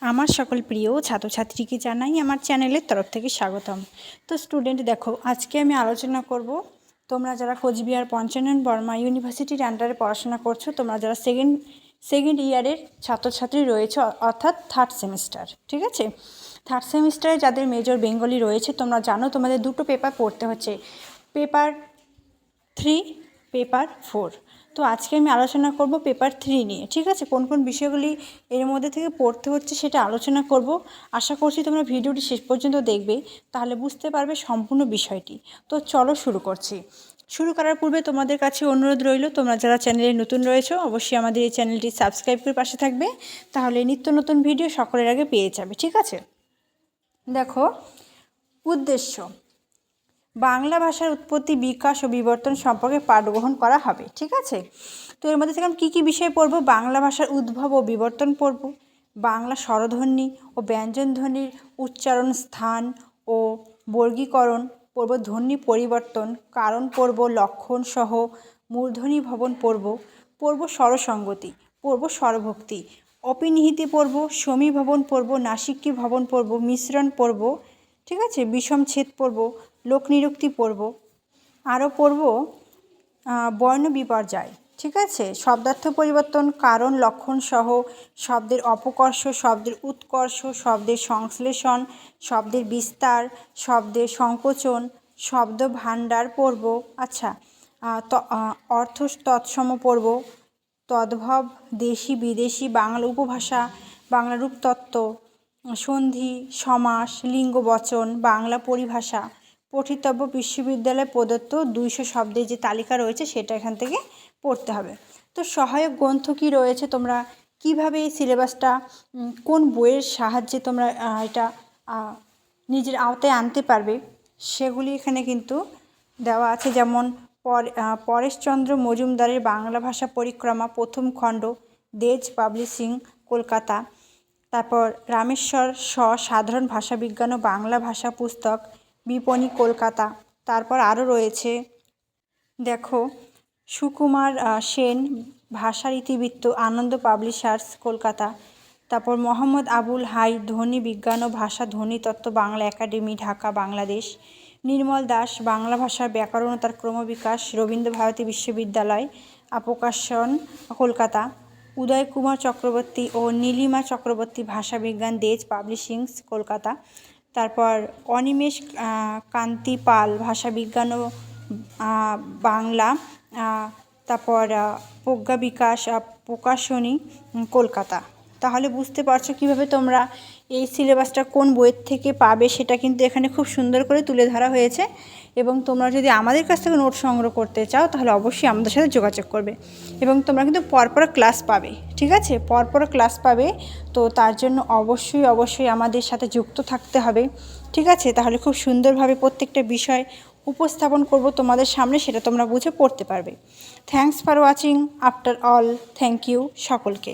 আমার সকল প্রিয় ছাত্রছাত্রীকে জানাই আমার চ্যানেলের তরফ থেকে স্বাগতম। তো স্টুডেন্ট দেখো, আজকে আমি আলোচনা করব তোমরা যারা কোচবিহার পঞ্চানন বর্মা ইউনিভার্সিটির আন্ডারে পড়াশোনা করছো, তোমরা যারা সেকেন্ড ইয়ারের ছাত্রছাত্রী রয়েছে, অর্থাৎ থার্ড সেমিস্টার। ঠিক আছে, থার্ড সেমিস্টারে যাদের মেজর বেঙ্গলি রয়েছে, তোমরা জানো তোমাদের দুটো পেপার পড়তে হচ্ছে, পেপার 3, পেপার 4। তো আজকে আমি আলোচনা করব পেপার 3 নিয়ে। ঠিক আছে, কোন কোন বিষয়গুলি এর মধ্যে থেকে পড়তে হচ্ছে সেটা আলোচনা করব। আশা করছি তোমরা ভিডিওটি শেষ পর্যন্ত দেখবে, তাহলে বুঝতে পারবে সম্পূর্ণ বিষয়টি। তো চলো শুরু করছি। শুরু করার পূর্বে তোমাদের কাছে অনুরোধ রইল, তোমরা যারা চ্যানেলে নতুন রয়েছো অবশ্যই আমাদের এই চ্যানেলটি সাবস্ক্রাইব করে পাশে থাকবে, তাহলে নিত্য নতুন ভিডিও সকলের আগে পেয়ে যাবে। ঠিক আছে, দেখো উদ্দেশ্য, বাংলা ভাষার উৎপত্তি, বিকাশ ও বিবর্তন সম্পর্কে পাঠ গ্রহণ করা হবে। ঠিক আছে, তো এর মধ্যে থেকে আমি কী কী বিষয় পড়ব? বাংলা ভাষার উদ্ভব ও বিবর্তন পড়ব, বাংলা স্বরধ্বনি ও ব্যঞ্জনধ্বনির উচ্চারণ, স্থান ও বর্গীকরণ পড়ব, ধ্বনি পরিবর্তন কারণ পড়ব, লক্ষণ সহ মূর্ধনি ভবন পড়ব স্বরসঙ্গতি পড়ব, স্বরভক্তি অপিনিহিতি পড়ব, সমীভবন পড়ব, নাসিক্যী ভবন পড়ব, মিশ্রণ পড়ব। ঠিক আছে, বিষমচ্ছেদ পড়ব, লোকনিরুক্তি পড়ব, আরও পড়ব বর্ণ বিপর্যয়। ঠিক আছে, শব্দার্থ পরিবর্তন কারণ লক্ষণ সহ শব্দের অপকর্ষ, শব্দের উৎকর্ষ, শব্দের সংশ্লেষণ, শব্দের বিস্তার, শব্দের সংকোচন, শব্দ ভাণ্ডার পড়ব। আচ্ছা, অর্থ তৎসম পড়ব, তদ্ভব, দেশি বিদেশি, বাংলা উপভাষা, বাংলা রূপতত্ত্ব, সন্ধি, সমাস, লিঙ্গ বচন, বাংলা পরিভাষা, পঠিতব্য বিশ্ববিদ্যালয়ে প্রদত্ত 200 শব্দের যে তালিকা রয়েছে সেটা এখান থেকে পড়তে হবে। তো সহায়ক গ্রন্থ কী রয়েছে, তোমরা কিভাবে এই সিলেবাসটা কোন বইয়ের সাহায্যে তোমরা এটা নিজের আওতায় আনতে পারবে সেগুলি এখানে কিন্তু দেওয়া আছে। যেমন পরেশচন্দ্র মজুমদারের বাংলা ভাষা পরিক্রমা প্রথম খণ্ড, দেজ পাবলিশিং, কলকাতা। তারপর রামেশ্বর সাধারণ ভাষাবিজ্ঞান ও বাংলা ভাষা পুস্তক, বিপণী, কলকাতা। তারপর আরও রয়েছে, দেখো সুকুমার সেন ভাষার ইতিবৃত্ত, আনন্দ পাবলিশার্স, কলকাতা। তারপর মোহাম্মদ আবুল হাই ধ্বনি বিজ্ঞান ও ভাষা ধ্বনিতত্ত্ব, বাংলা একাডেমি, ঢাকা, বাংলাদেশ। নির্মল দাস বাংলা ভাষার ব্যাকরণ ও তার ক্রমবিকাশ, রবীন্দ্রভারতী বিশ্ববিদ্যালয়, প্রকাশন, কলকাতা। উদয় কুমার চক্রবর্তী ও নীলিমা চক্রবর্তী ভাষাবিজ্ঞান, দেজ পাবলিশিংস, কলকাতা। তারপর অনিমেষ কান্তি পাল ভাষাবিজ্ঞান ও বাংলা, তারপর প্রজ্ঞা বিকাশ প্রকাশনী, কলকাতা। তাহলে বুঝতে পারছো কীভাবে তোমরা এই সিলেবাসটা কোন বইয়ের থেকে পাবে, সেটা কিন্তু এখানে খুব সুন্দর করে তুলে ধরা হয়েছে। এবং তোমরা যদি আমাদের কাছ থেকে নোট সংগ্রহ করতে চাও তাহলে অবশ্যই আমাদের সাথে যোগাযোগ করবে, এবং তোমরা কিন্তু পরপর ক্লাস পাবে। ঠিক আছে, পরপর ক্লাস পাবে, তো তার জন্য অবশ্যই আমাদের সাথে যুক্ত থাকতে হবে। ঠিক আছে, তাহলে খুব সুন্দরভাবে প্রত্যেকটা বিষয় উপস্থাপন করব তোমাদের সামনে, সেটা তোমরা বুঝে পড়তে পারবে। Thanks for watching after all, thank you সকলকে।